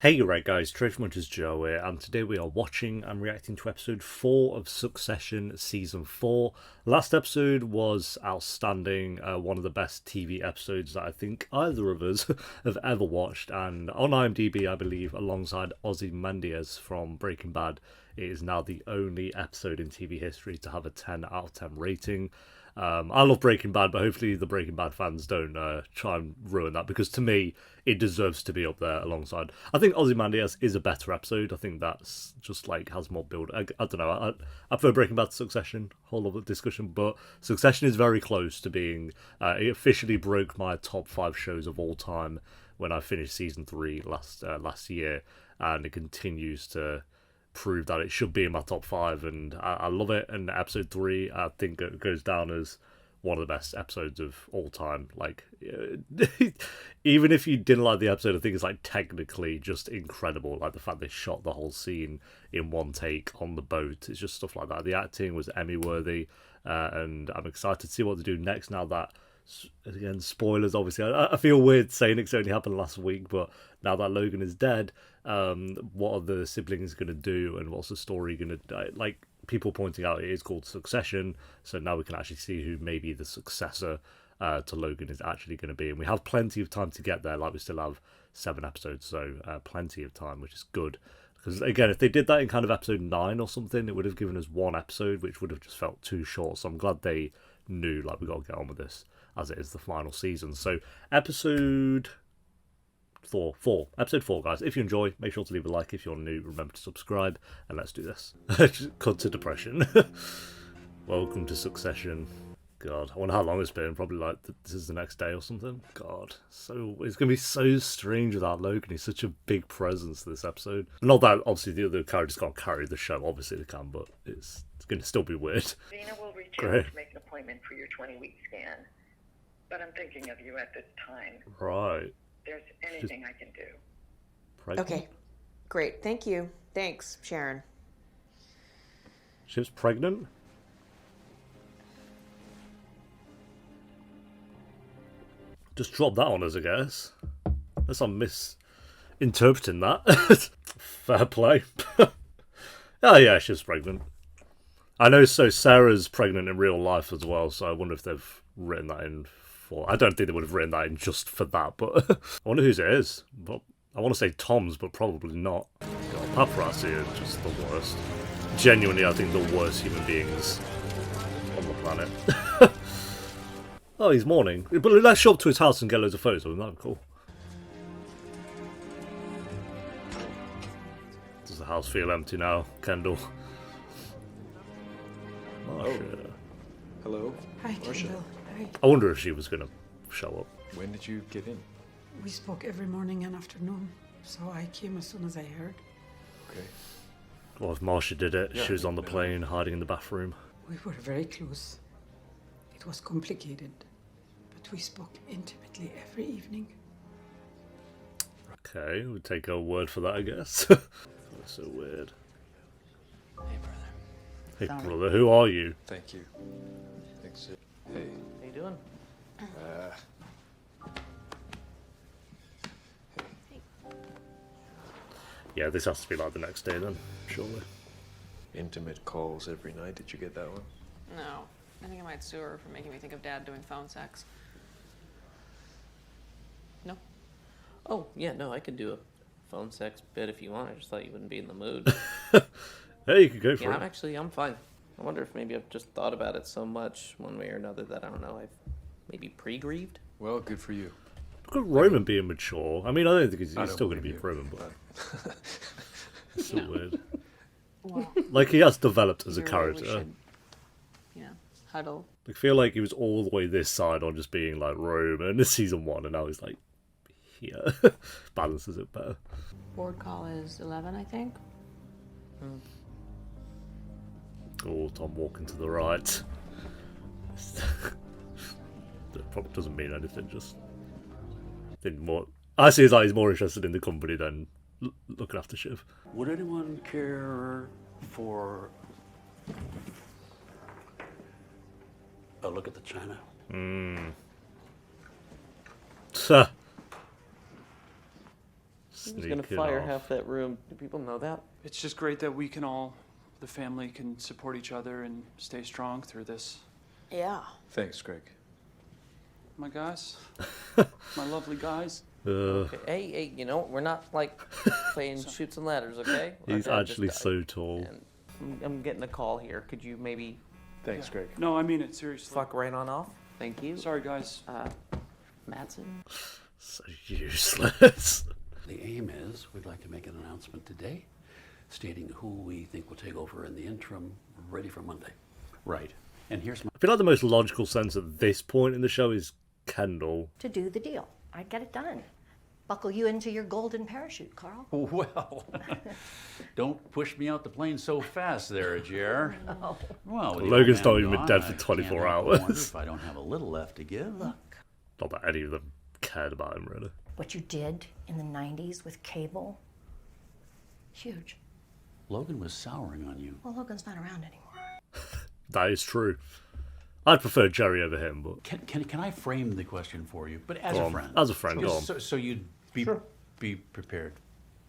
Hey right guys, TheTrophyMuncher's Joe here, and today we are watching and reacting to episode 4 of Succession Season 4. Last episode was outstanding, one of the best TV episodes that I think either of us have ever watched, and on IMDb I believe alongside Ozymandias from Breaking Bad, it is now the only episode in TV history to have a 10 out of 10 rating. I love Breaking Bad, but hopefully the Breaking Bad fans don't try and ruin that, because to me, it deserves to be up there alongside. I think Ozymandias is a better episode. I think that's just like has more build. I don't know. I prefer Breaking Bad to Succession. Whole other discussion, but Succession is very close to being. It officially broke my top 5 shows of all time when I finished season 3 last year, and it continues to prove that it should be in my top 5, and I love it. And episode 3 I think it goes down as one of the best episodes of all time. Like even if you didn't like the episode, I think it's like technically just incredible, like the fact they shot the whole scene in one take on the boat. It's just stuff like that. The acting was Emmy worthy, and I'm excited to see what they do next. Now that, again, spoilers obviously, I feel weird saying it 'cause it only happened last week, but now that Logan is dead, what are the siblings going to do, and what's the story going to, like, people pointing out it is called Succession, so now we can actually see who maybe the successor to Logan is actually going to be, and we have plenty of time to get there. Like, we still have 7 episodes, so plenty of time, which is good. Because again, if they did that in kind of episode 9 or something, it would have given us 1 episode, which would have just felt too short. So I'm glad they knew, like, we got to get on with this as it is the final season. So episode 4, guys. If you enjoy, make sure to leave a like. If you're new, remember to subscribe, and let's do this. Cut to depression. Welcome to Succession. God, I wonder how long it's been. Probably like this is the next day or something. God, so it's gonna be so strange without Logan. He's such a big presence this episode. Not that obviously the other characters can't carry the show. Obviously they can, but it's gonna still be weird. Dana will reach out to make an appointment for your 20-week scan, but I'm thinking of you at this time. Right. If there's anything I can do. Pregnant? Okay, great. Thank you. Thanks, Sharon. Shiv's pregnant? Just drop that on us, I guess. Unless I'm misinterpreting that. Fair play. Oh yeah, she's pregnant. I know, so Sarah's pregnant in real life as well, so I wonder if they've written that in for... I don't think they would have written that in just for that, but I wonder whose it is. But I want to say Tom's, but probably not. God, paparazzi are just the worst. Genuinely, I think the worst human beings on the planet. Oh, he's mourning. But let's show up to his house and get loads of photos of him. That'd be cool. Does the house feel empty now, Kendall? Marsha. Oh. Hello. Hi, Marsha. Kendall. Hi. I wonder if she was going to show up. When did you get in? We spoke every morning and afternoon, so I came as soon as I heard. Okay. Well, if Marsha did it, Yeah, she was on the no. plane, hiding in the bathroom. We were very close. It was complicated, but we spoke intimately every evening. Okay, we'll take her word for that, I guess. That's so weird. Hey, brother. Hey, Sorry. brother, who are you? Thank you. Thanks. Hey. How you doing? Yeah, this has to be like the next day then, surely. Intimate calls every night. Did you get that one? No. I think I might sue her for making me think of Dad doing phone sex. No? Oh, yeah, no, I could do a phone sex bit if you want. I just thought you wouldn't be in the mood. Hey, you could go for Yeah, it. I'm fine. I wonder if maybe I've just thought about it so much one way or another that, I don't know, I've maybe pre-grieved? Well, good for you. Look at Roman being mature. I mean, I don't think he's I don't still going to be blame Roman, you, but it's so weird. Well, Like, he has developed as a maybe we character. should, huddle. I feel like he was all the way this side on just being like Roman in season 1, and now he's like here. Balances it better. Board call is 11, I think. Oh, Tom walking to the right. That probably doesn't mean anything, just think more. I see it's like he's more interested in the company than looking after Shiv. Would anyone care for a look at the china? He's gonna Sneaking fire off. half that room. Do people know that? It's just great that we can all, the family, can support each other and stay strong through this. Yeah. Thanks, Greg. My guys, my lovely guys. Okay. Hey, you know, we're not like playing shoots and ladders, okay? Our He's dad just actually died, so tall. and I'm getting a call here. Could you maybe Thanks, Greg. No, I mean it seriously. fuck right on off? Thank you. Sorry, guys. Matsson? So useless. The aim is we'd like to make an announcement today stating who we think will take over in the interim, ready for Monday. Right. And here's my I feel like the most logical sense at this point in the show is Kendall. To do the deal. I'd get it done. Buckle you into your golden parachute, Carl. Well, don't push me out the plane so fast there, Jer. Oh. Well, with the Logan's old man not even gone, dead for I can't 24 help but wonder hours. If I don't have a little left to give. Not that any of them cared about him, really. What you did in the 90s with cable, huge. Logan was souring on you. Well, Logan's not around anymore. That is true. I'd prefer Jerry over him, but Can I frame the question for you? But as Go a on. friend. As a friend, go Just on. So you'd be prepared.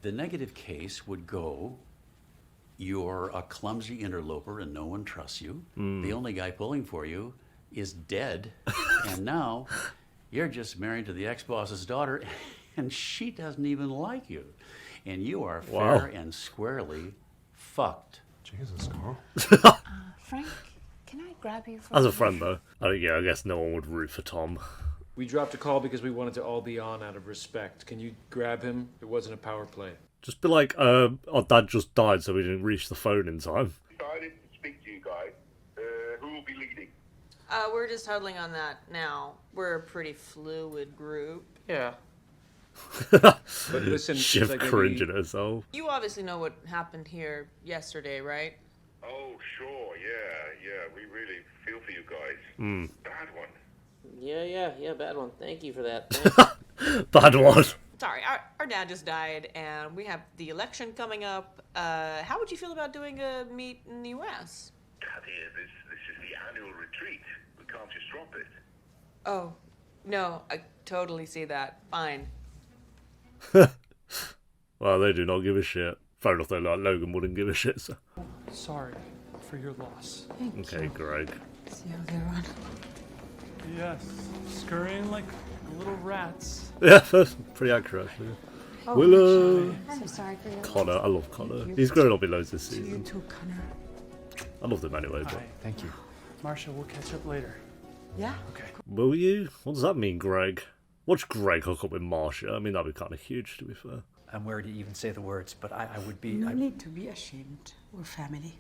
The negative case would go, you're a clumsy interloper and no one trusts you. The only guy pulling for you is dead. And now you're just married to the ex-boss's daughter and she doesn't even like you. And you are Wow. fair and squarely fucked. Jesus, Carl. Frank, can I grab you for as a friend, though, I guess no one would root for Tom. We dropped a call because we wanted to all be on out of respect. Can you grab him? It wasn't a power play. Just be like, our dad just died, so we didn't reach the phone in time. Decided to speak to you guys. Who will be leading? We're just huddling on that now. We're a pretty fluid group. Yeah. But listen, Shiv like maybe- cringing at herself. You obviously know what happened here yesterday, right? Oh, sure, yeah. We really feel for you guys. Bad one. Yeah, bad one. Thank you for that. Thanks. Bad one. Sorry, our dad just died, and we have the election coming up. How would you feel about doing a meet in the U.S.? Daddy, this is the annual retreat. We can't just drop it. Oh, no, I totally see that. Fine. Well, they do not give a shit. Fair enough, though, like Logan wouldn't give a shit, so. Sorry for your loss. Thank Okay, you. Greg. See how they run? Yes, scurrying like little rats. Yeah, pretty accurate, actually. Willow. I'm sorry for your Connor, I love Connor. He's grown up in loads this See you season. too, Connor. I love him anyway, but. Hi, thank you. Marsha, we'll catch up later. Yeah. Okay. Will you? What does that mean, Greg? Watch Greg hook up with Marsha. I mean, that'd be kind of huge, to be fair. I'm worried to even say the words, but I would be. No need to be ashamed. We're family.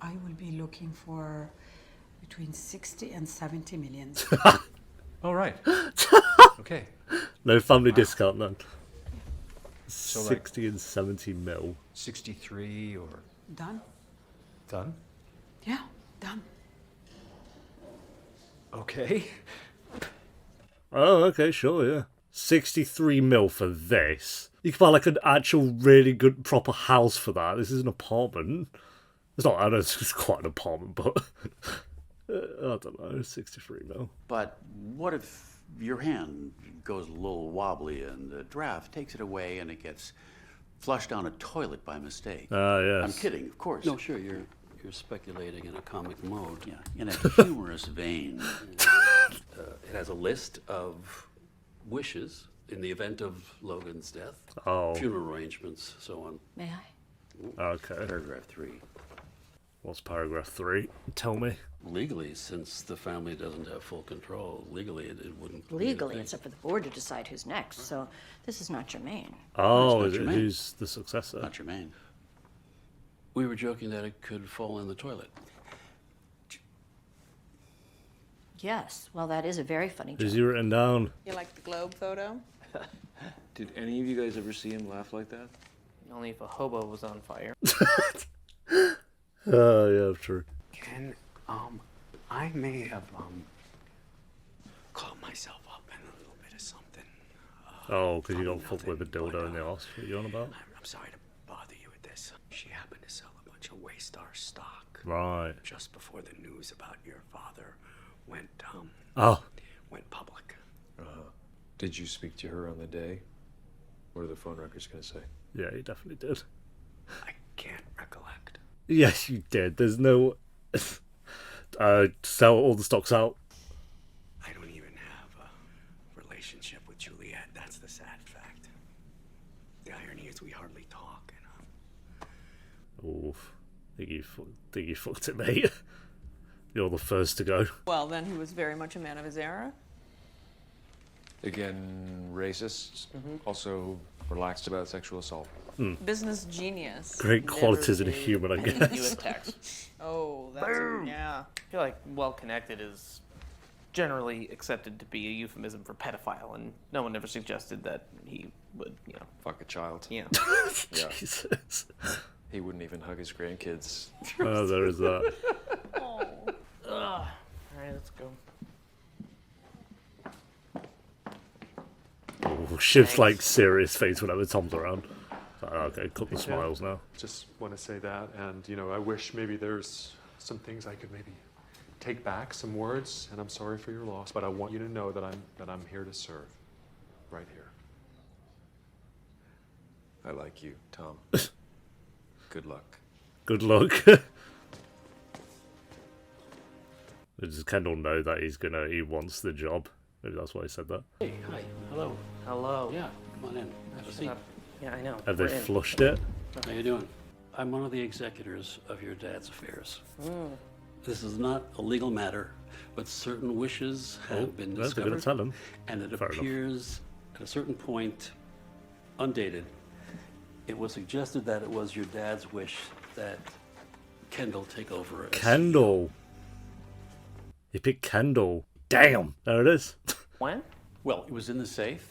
I will be looking for between 60 and 70 millions. All right. Okay. No family discount then. So, like, 60 and 70 mil. 63 or Done? done? Yeah, done. Okay. Oh, okay, sure, yeah. 63 mil for this. You can buy like an actual really good proper house for that. This is an apartment. It's not, I know it's quite an apartment, but I don't know, 63 mil. But what if your hand goes a little wobbly and the draft takes it away and it gets flushed down a toilet by mistake? Ah, yes. I'm kidding, of course. No, sure, you're speculating in a comic mode. Yeah, in a humorous vein. It has a list of wishes in the event of Logan's death, Oh, funeral arrangements, so on. May I? okay. Paragraph 3. What's paragraph 3? Tell me. Legally, since the family doesn't have full control, legally it wouldn't. be a Legally, thing. it's up for the board to decide who's next, so this is not germane. Oh, It's not germane. who's the successor? Not germane. We were joking that it could fall in the toilet. Yes, well, that is a very funny Who's joke. he written down? You like the globe photo? Did any of you guys ever see him laugh like that? Only if a hobo was on fire. Oh, yeah, true. Ken, I may have caught myself up in a little bit of something. Oh, because you got fucked with a dildo in the ass. What are you on about? I'm sorry to bother you with this. She happened to sell a bunch of Waystar stock Right. just before the news about your father went Oh, public. Did you speak to her on the day? What are the phone records going to say? Yeah, he definitely did. I can't recollect. Yes, you did. There's no... sell all the stocks out. I don't even have a relationship with Juliet. That's the sad fact. The irony is we hardly talk. Oof. Think you fucked it, mate. You're the first to go. Well, then he was very much a man of his era. Again, racist. Also relaxed about sexual assault. Business genius. Great Never qualities in a did human, I And guess. US tax. Oh, that's yeah. I feel like well-connected is generally accepted to be a euphemism for pedophile, and no one ever suggested that he would, Fuck a child. Yeah. Yeah. Jesus. He wouldn't even hug his grandkids. Oh, there is that. All right, let's go. Oh, Shiv's like serious face whenever Tom's around. Like, okay, couple of smiles now. Just want to say that, and I wish maybe there's some things I could maybe take back, some words, and I'm sorry for your loss, but I want you to know that I'm here to serve, right here. I like you, Tom. Good luck. Good luck. Does Kendall know that he wants the job? Maybe that's why he said that. Hey, hi, hello. Hello. Yeah, come on in. Have a seat. Yeah, I know. Have they We're in. flushed it? How you doing? I'm one of the executors of your dad's affairs. This is not a legal matter, but certain wishes have been that's discovered. gonna tell him. And it Fair enough. appears at a certain point, undated, it was suggested that it was your dad's wish that Kendall take over as Kendall. You picked Kendall. Damn. There it is. When? Well, it was in the safe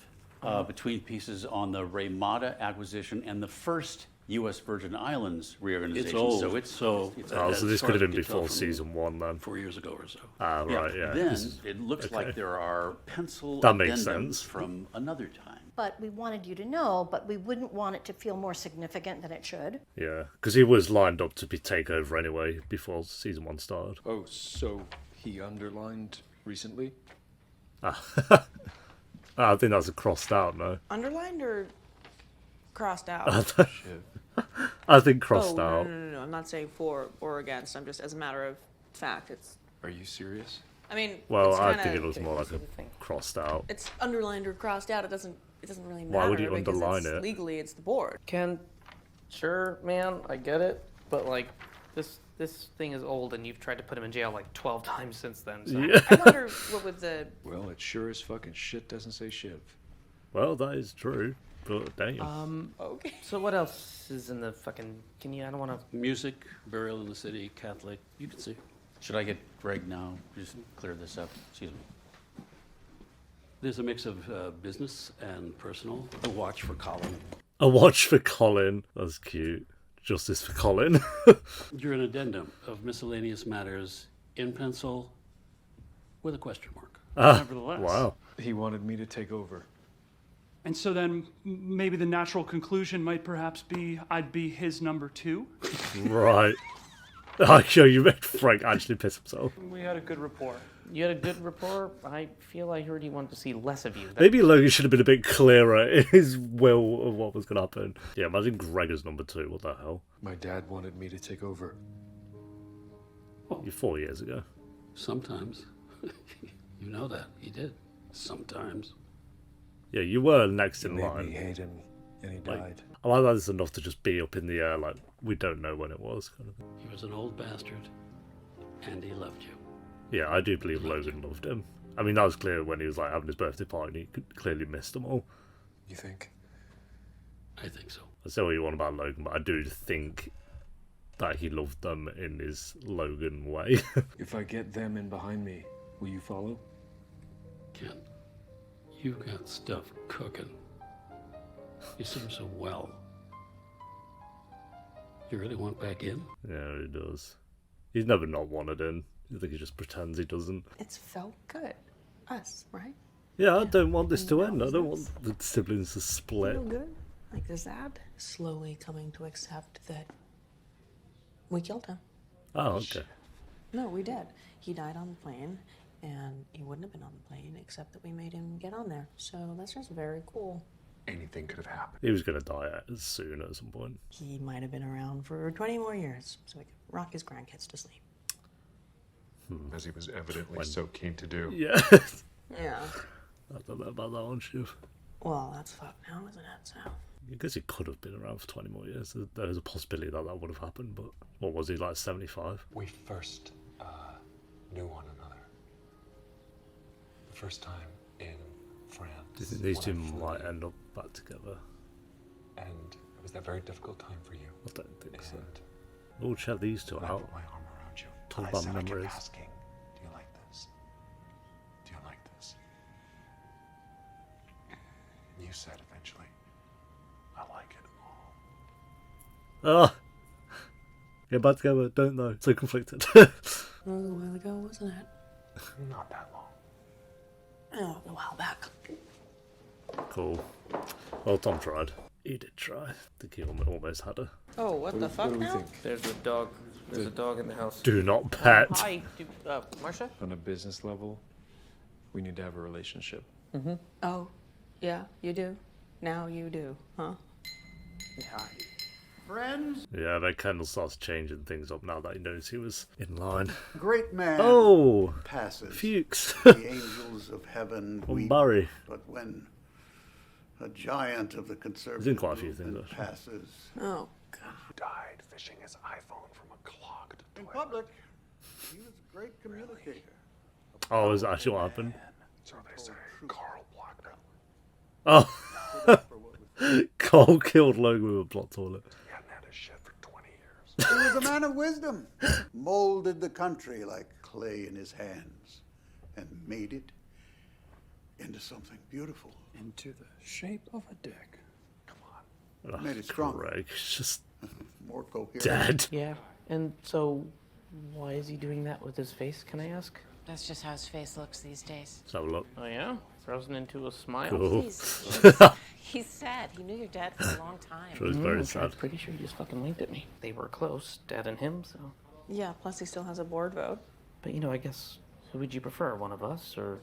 between pieces on the Ramada acquisition and the first U.S. Virgin Islands reorganization. It's old. So it's Oh, so this could have been before season 1 then. 4 years ago or so. Ah, right, yeah. Then This is- it looks okay. like there are pencil That makes addendums sense. from another time. But we wanted you to know, but we wouldn't want it to feel more significant than it should. Yeah, because he was lined up to be takeover anyway before season 1 started. Oh, so he underlined recently? I think that's a crossed out, no? Underlined or crossed out? I think crossed oh, out. No. I'm not saying for or against. I'm just, as a matter of fact, it's. Are you serious? I mean, Well, it's I kinda, think it was more like a crossed out. It's underlined or crossed out. It doesn't really matter. Why would you because underline it's, it? Legally, it's the board. Sure, man, I get it, but like, this thing is old, and you've tried to put him in jail like 12 times since then. So. Yeah. I wonder what with the. Well, it sure as fucking shit doesn't say Shiv. Well, that is true, but damn. Okay. So what else is in the fucking? Can you? I don't want to. Music, burial in the city, Catholic. You can see. Should I get Greg now? Just clear this up. Excuse me. There's a mix of business and personal. A watch for Colin. A watch for Colin. That's cute. Justice for Colin. You're an addendum of miscellaneous matters in pencil with a question mark. Nevertheless. Wow. He wanted me to take over. And so then maybe the natural conclusion might perhaps be I'd be his number 2. Right. I show you made Frank actually piss himself. We had a good rapport. You had a good rapport. I feel I heard he wanted to see less of you. Maybe Logan should have been a bit clearer in his will of what was going to happen. Yeah, imagine Greg as number 2. What the hell? My dad wanted me to take over. You're 4 years ago. Sometimes. You know that. He did. Sometimes. Yeah, you were next in Made line. me hate him, and he died. I like that it's enough to just be up in the air, like, we don't know when it was, kind of thing. He was an old bastard, and he loved you. Yeah, I do believe Logan loved him. I mean, that was clear when he was, like, having his birthday party, and he clearly missed them all. You think? I think so. I say what you want about Logan, but I do think that he loved them in his Logan way. If I get them in behind me, will you follow? Ken, you got stuff cooking. You seem so well. You really want back in? Yeah, he does. He's never not wanted in. I think he just pretends he doesn't. It's felt good. Us, right? Yeah, I don't want this to end. I don't want the siblings to split. Feel good. Like Zab slowly coming to accept that we killed him. Oh, okay. No, we did. He died on the plane, and he wouldn't have been on the plane except that we made him get on there. So that's just very cool. anything could have happened. He was going to die soon at some point. He might have been around for 20 more years so he could rock his grandkids to sleep. As he was evidently so keen to do. Yeah. Yeah. I don't know about that one, Shiv. Well, that's fucked now, isn't it? So. I guess he could have been around for 20 more years. There's a possibility that that would have happened, but what was he, like 75? We first knew one another. The first time in France. Do you think these two might end up back together? And it was that very difficult time for you. I don't think so. We'll check these two I out. put my arm around you. Talk I about said, I kept memories. asking, do you like this? Do you like this? And you said eventually, I like it all. Ah! Get back together, don't know. So conflicted. That was a while ago, wasn't it? Not that long. Oh, a while back. Cool. Well, Tom tried. He did try. I think he almost had her. Oh, what the fuck now? There's a dog. There's a dog in the house. Do not pet. Hi, Marcia? On a business level, we need to have a relationship. Mm-hmm. Oh, yeah, you do. Now you do, huh? Yeah. Friends? Yeah, but Kendall starts changing things up now that he knows he was in line. Great man Oh! passes. Fuchs. The angels of heaven From weep, Barry. but when a giant of the He's conservative in quite a few things, movement actually. passes. Oh, Died fishing his iPhone from a clogged In public, he was a great communicator. Oh, is that actually what happened? So they say Carl blocked out. Oh! Cole killed Logan with a block toilet. He hadn't had his shit for 20 years. He was a man of wisdom, molded the country like clay in his hands, and made it into something beautiful. Into the shape of a dick. Oh, Made it stronger. Greg, it's just More coherent. dead. Yeah, and so why is he doing that with his face, can I ask? That's just how his face looks these days. Let's have a look. Oh yeah? Frozen into a smile? Cool. He's sad. He knew your dad for a long time. Sure, he's very I'm sad. pretty sure he just fucking winked at me. They were close, Dad and him, so. Yeah, plus he still has a board vote. But I guess, who would you prefer, one of us or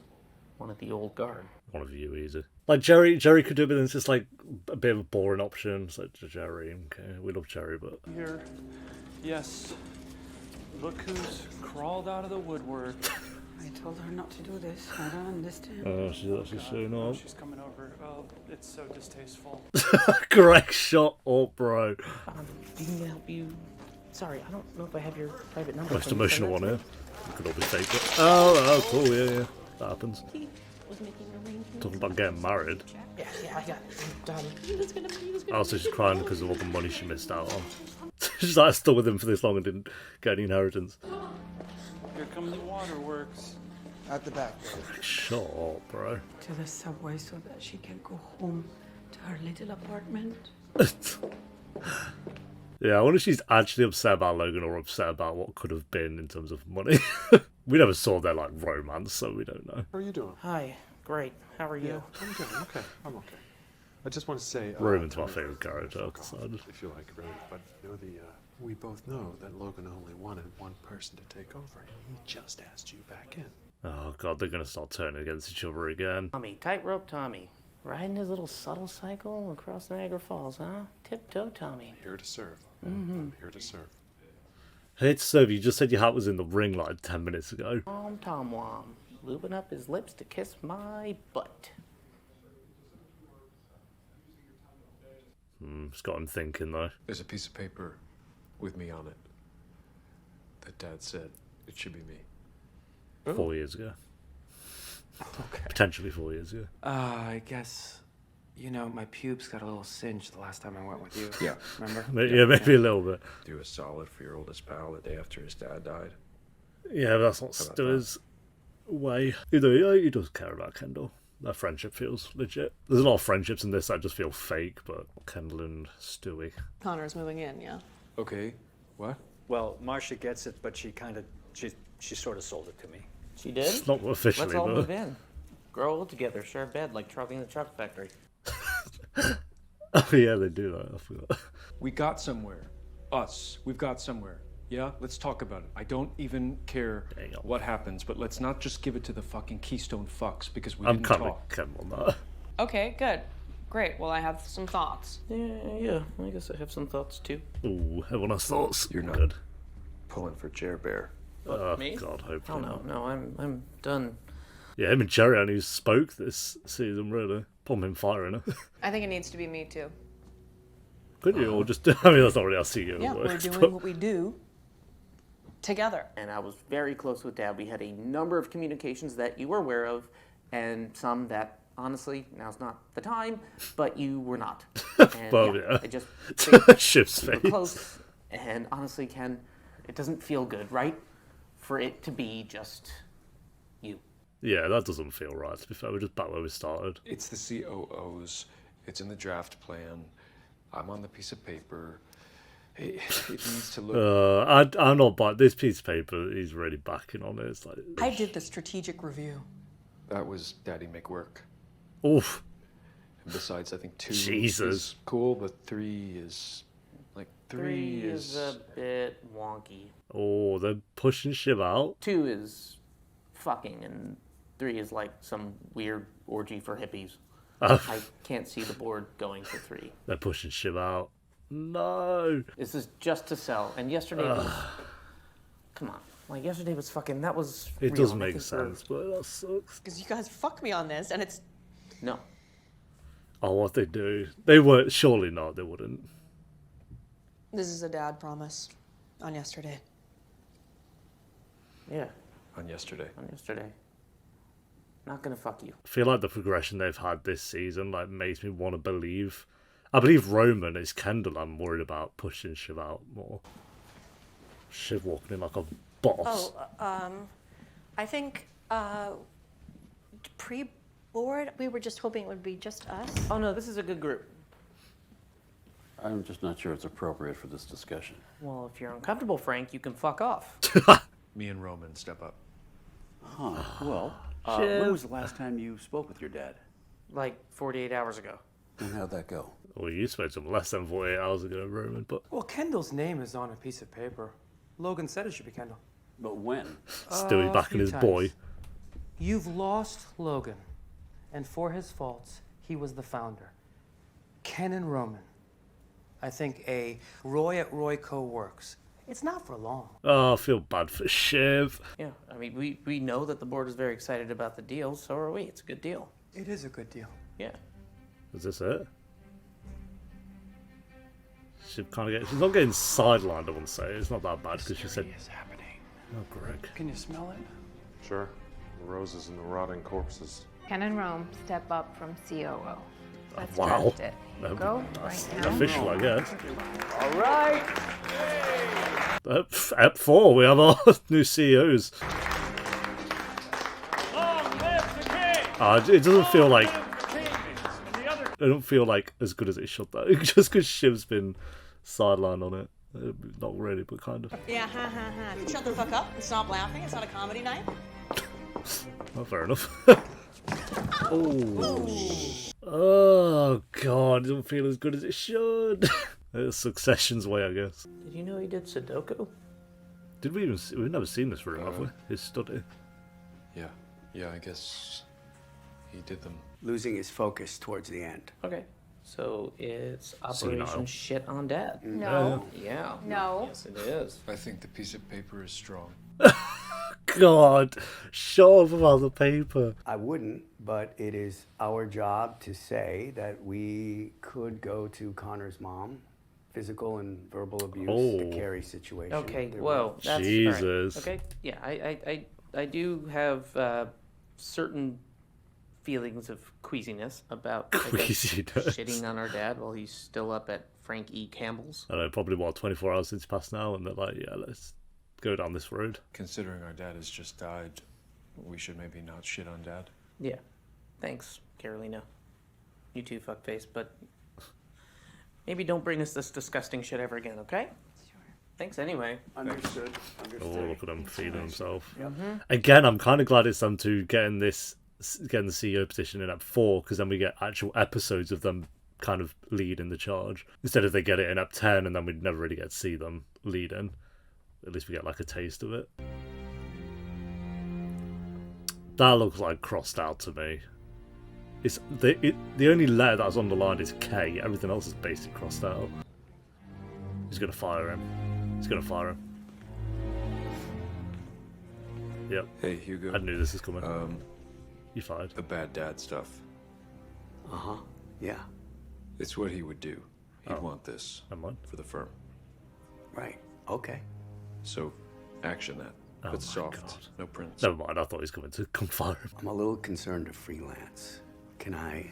one of the old guard? One of you, easy. Like Jerry could do it, but it's just like a bit of a boring option. It's like Jerry, okay, we love Jerry, but Here. Yes. Look who's crawled out of the woodwork. I told her not to do this. I don't understand. oh, she's actually showing Oh, up. she's coming over. Oh, it's so distasteful. Greg, shut up, bro. Do you need me to help you? Sorry, I don't know if I have your private number. Most Can you send emotional that one to here. me? You could always take it. Oh, cool, yeah. That happens. He was making arrangements. Talking about getting married. Yeah, I got it. I'm done. He was gonna Oh, so she's crying because of all the money she missed out on. She's like still with him for this long and didn't get any inheritance. Here come the waterworks. At the back. Shut up, bro. To the subway so that she can go home to her little apartment. Yeah, I wonder if she's actually upset about Logan or upset about what could have been in terms of money. We never saw their like romance, so we don't know. How are you doing? Hi, great. How are you? I'm doing okay. I'm okay. I just want to say... Roman's my favourite character, I've decided. If you like, really. But we both know that Logan only wanted one person to take over. He just asked you back in. Oh god, they're gonna start turning against each other again. Tommy, tightrope Tommy. Riding his little subtle cycle across Niagara Falls, huh? Tiptoe Tommy. Here to serve. Mm-hmm. I'm here to serve. Hey, Sophie, you just said your hat was in the ring like 10 minutes ago. Tom Wom, lubing up his lips to kiss my butt. It's got him thinking though. There's a piece of paper with me on it that Dad said it should be me. 4 years ago. Okay. Potentially 4 years ago. I guess, my pubes got a little singed the last time I went with you. Yeah. Remember? Yeah, maybe a little bit. Do a solid for your oldest pal the day after his dad died. Yeah, but that's not How about Stewy's way. He does care about Kendall. Their friendship feels legit. There's a lot of friendships in this that just feel fake, but Kendall and Stewy. Connor's moving in, yeah. Okay. What? Well, Marcia gets it, but she sort of sold it to me. She did? It's not officially, Let's all but... move in. Grow old together, share a bed like Trucking in the Truck Factory. Oh yeah, they do that. I forgot. We got somewhere. We've got somewhere. Yeah? Let's talk about it. I don't even care what happens, but let's not just give it to the fucking Keystone fucks because we I'm didn't kind talk. of Kendall on that. Okay, good. Great. Well, I have some thoughts. Yeah, I guess I have some thoughts too. Ooh, everyone has thoughts. You're not Good. pulling for Jer Bear. Oh, Me? God, Oh hopefully no, not. no, I'm done. Yeah, him and Jerry only spoke this season, really. Probably him firing her. I think it needs to be me too. Could you? Or just, I mean, that's not really how CEO Yeah, works. we're doing but- what we do together. And I was very close with Dad. We had a number of communications that you were aware of, and some that, honestly, now's not the time, but you were not. And Well, yeah. I just Ship's we were face. close, and honestly, Ken, it doesn't feel good, right? For it to be just you. Yeah, that doesn't feel right, to be fair. We're just back where we started. It's the COOs. It's in the draft plan. I'm on the piece of paper. It needs to look... I'm not buying this piece of paper. He's really backing on it. It's like, I did the strategic review. That was Daddy make work. oof. And besides, I think 2 Jesus. is cool, but 3 is... Like, 3 is a bit wonky. Oh, they're pushing Shiv out. 2 is fucking, and 3 is like some weird orgy for hippies. I can't see the board going for 3. They're pushing Shiv out. No. This is just to sell, and yesterday was... Come on. Like, yesterday was fucking... That was It real, does and I make think we're- sense, but that sucks. Because you guys fuck me on this, and it's... No. Oh, what they do? They weren't. Surely not. They wouldn't. This is a dad promise on yesterday. Yeah. On yesterday. On yesterday. Not gonna fuck you. I feel like the progression they've had this season like makes me want to believe. I believe Roman is Kendall. I'm worried about pushing Shiv out more. Shiv walking in like a boss. I think pre-board, we were just hoping it would be just us. Oh no, this is a good group. I'm just not sure it's appropriate for this discussion. Well, if you're uncomfortable, Frank, you can fuck off. Me and Roman step up. Huh. Well, Shiv. when was the last time you spoke with your dad? Like 48 hours ago. And how'd that go? Well, you spoke to him less than 48 hours ago, Roman, but... Well, Kendall's name is on a piece of paper. Logan said it should be Kendall. But when? Stewy backing his boy. You've lost Logan, and for his faults, he was the founder. Ken and Roman. I think a Roy at Royco works. It's not for long. Oh, I feel bad for Shiv. Yeah, I mean, we know that the board is very excited about the deal, so are we. It's a good deal. It is a good deal. Yeah. Is this it? Shiv kind of she's not getting sidelined, I wouldn't say. It's not that bad because she said... is happening. Oh, Greg. Can you smell it? Sure. The roses and the rotting corpses. Ken and Rome step up from COO. Let's Wow. draft it. That'd be Go nice. right now. Official, I guess. All right. Ep 4, we have our new CEOs. It doesn't feel like... It don't feel like as good as it should, though. Just because Shiv's been sidelined on it. Not really, but kind of. Yeah, ha ha ha. Shut the fuck up and stop laughing. It's not a comedy night. Oh, fair enough. Oh, God. It doesn't feel as good as it should. It's Succession's way, I guess. Did you know he did Sudoku? Did we even see... We've never seen this room, have we? His study. Yeah, I guess he did them. Losing his focus towards the end. Okay. So it's Senile. Operation Shit on Dad. No. Yeah. No. Yes, it is. I think the piece of paper is strong. God, shut up about the paper. I wouldn't, but it is our job to say that we could go to Connor's mom. Physical and verbal abuse, the Carrie situation. Okay, There whoa, was- that's Jesus. all right. Okay, yeah, I do have certain feelings of queasiness about I guess, Queasiness. shitting on our dad while he's still up at Frank E. Campbell's. I don't know, probably 24 hours since passed now, and they're like, yeah, let's go down this road. Considering our dad has just died, we should maybe not shit on Dad. Yeah, thanks, Carolina. You too, fuckface, but maybe don't bring us this disgusting shit ever again, okay? Sure. Thanks anyway. Understood. Oh, look at him feeding himself. Yep. Again, I'm kind of glad it's them two getting the CEO position in Ep 4, because then we get actual episodes of them kind of leading the charge. Instead of they get it in Ep 10, and then we'd never really get to see them leading. At least we get like a taste of it. That looks like crossed out to me. It's the only letter that's underlined is K. Everything else is basically crossed out. He's gonna fire him. He's gonna fire him. Yep. Hey, Hugo. I knew this was coming. You fired. The bad dad stuff. Uh-huh. Yeah. It's what he would do. He'd want this for the firm. Right. Okay. So, action that. Oh But my soft. God. No prints. Never mind. I thought he was coming to come fire him. I'm a little concerned to freelance. Can I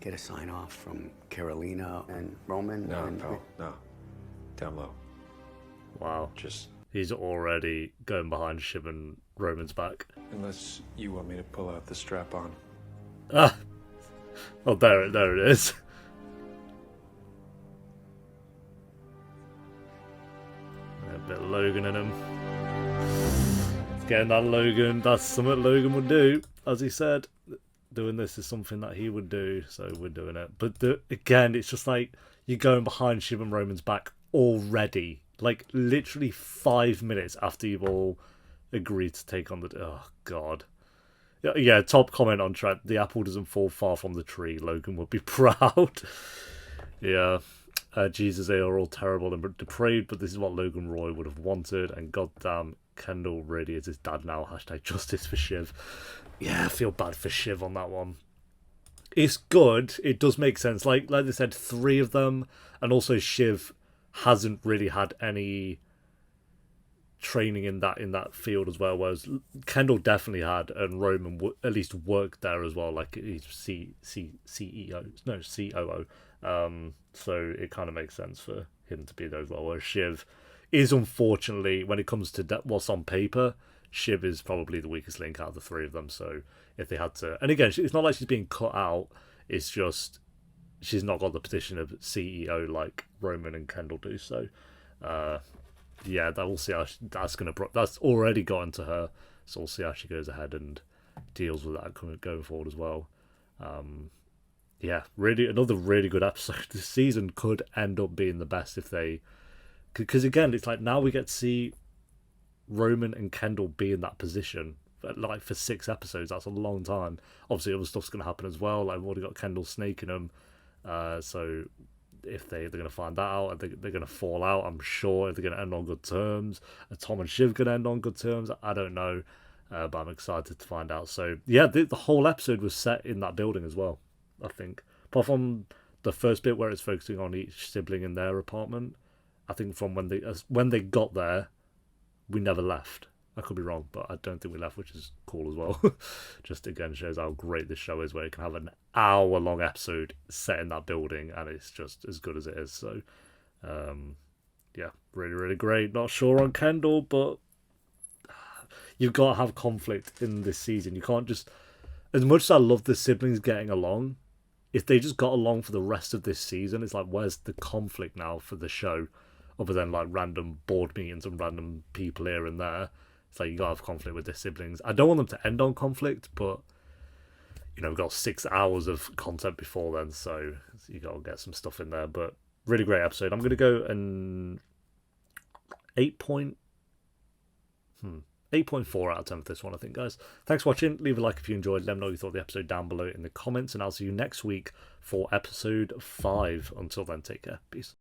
get a sign off from Carolina and Roman? No, and pal. No. Down low. Wow. He's already going behind Shiv and Roman's back. Unless you want me to pull out the strap on. Ah! Oh, there it is. A bit of Logan in him. It's getting that Logan. That's something Logan would do, as he said. Doing this is something that he would do, so we're doing it. But again, it's just like you're going behind Shiv and Roman's back already. Like, literally 5 minutes after you've all agreed to take on the... Oh, God. Yeah, top comment on track. The apple doesn't fall far from the tree. Logan would be proud. Yeah. Jesus, they are all terrible and depraved, but this is what Logan Roy would have wanted. And goddamn, Kendall really is his dad now. # justice for Shiv. Yeah, I feel bad for Shiv on that one. It's good. It does make sense. Like they said, 3 of them. And also Shiv hasn't really had any training in that field as well, whereas Kendall definitely had, and Roman at least worked there as well, like he's COO. So it kind of makes sense for him to be there as well, whereas Shiv is, unfortunately, when it comes to what's on paper, Shiv is probably the weakest link out of the 3 of them. So if they had to, and again, it's not like she's being cut out, it's just she's not got the position of CEO like Roman and Kendall do. So yeah, we'll see how that's already gotten to her, so we'll see how she goes ahead and deals with that going forward as well. Yeah, really, another really good episode. This season could end up being the best if they, because again, it's like now we get to see Roman and Kendall be in that position, like for 6 episodes. That's a long time. Obviously, other stuff's going to happen as well. Like we've already got Kendall snaking them, so if they're going to find that out, they're going to fall out, I'm sure. If they're going to end on good terms, are Tom and Shiv going to end on good terms? I don't know, but I'm excited to find out. So yeah, the whole episode was set in that building as well, I think. Apart from the first bit where it's focusing on each sibling in their apartment, I think from when they got there, we never left. I could be wrong, but I don't think we left, which is cool as well. Just again shows how great this show is, where you can have an hour-long episode set in that building, and it's just as good as it is. So, yeah, really, really great. Not sure on Kendall, but you've got to have conflict in this season. You can't just, as much as I love the siblings getting along, if they just got along for the rest of this season, it's like, where's the conflict now for the show, other than like random board meetings and random people here and there? It's like you gotta have conflict with their siblings. I don't want them to end on conflict, but you know, we've got 6 hours of content before then, so you gotta get some stuff in there. But really great episode. I'm gonna go an 8.4 out of 10 for this one, I think, guys. Thanks for watching. Leave a like if you enjoyed. Let me know what you thought of the episode down below in the comments, and I'll see you next week for episode 5. Until then, take care. Peace.